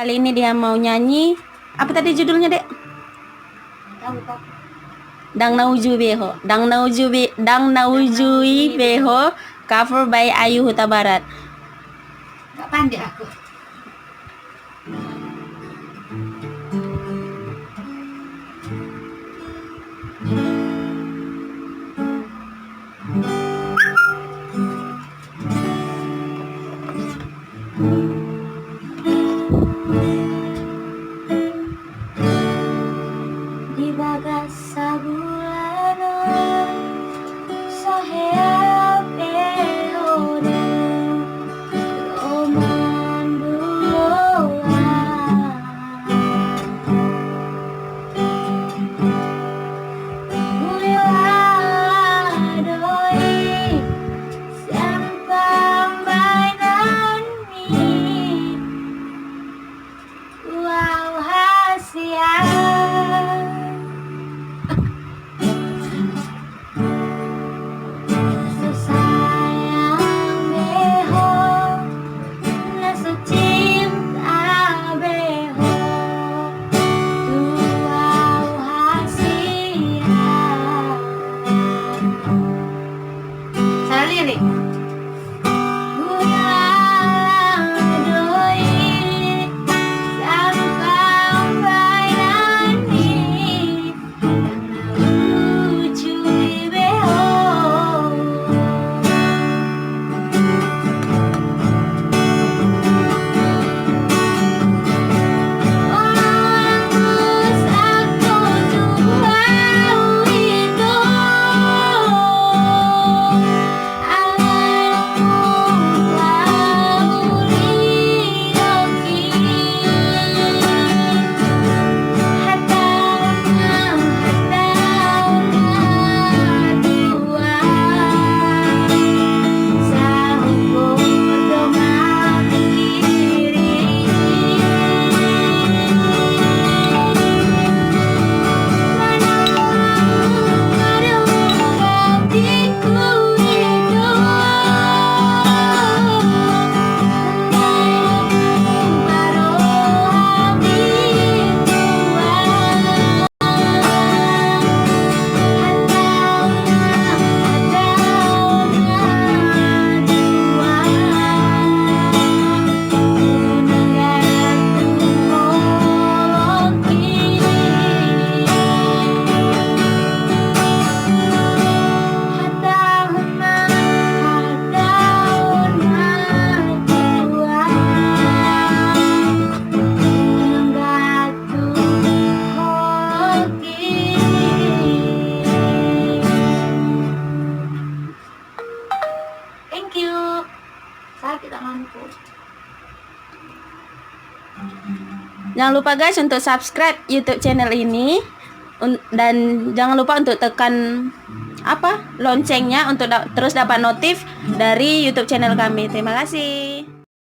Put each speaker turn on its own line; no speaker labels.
Kali ini dia mau nyanyi. Apa tadi judulnya, Dek? Dang Nauju Beho. Dang Naujui Beho, cover by Ayu Huta Barat.
Gak pandai aku. Di bagas sabulana sahea behore omanduola doi sampang bainan mi wow hasia. Thank you. Sakit tanganku.
Jangan lupa guys untuk subscribe YouTube channel ini dan jangan lupa untuk tekan loncengnya untuk terus dapat notif dari YouTube channel kami. Terima kasih.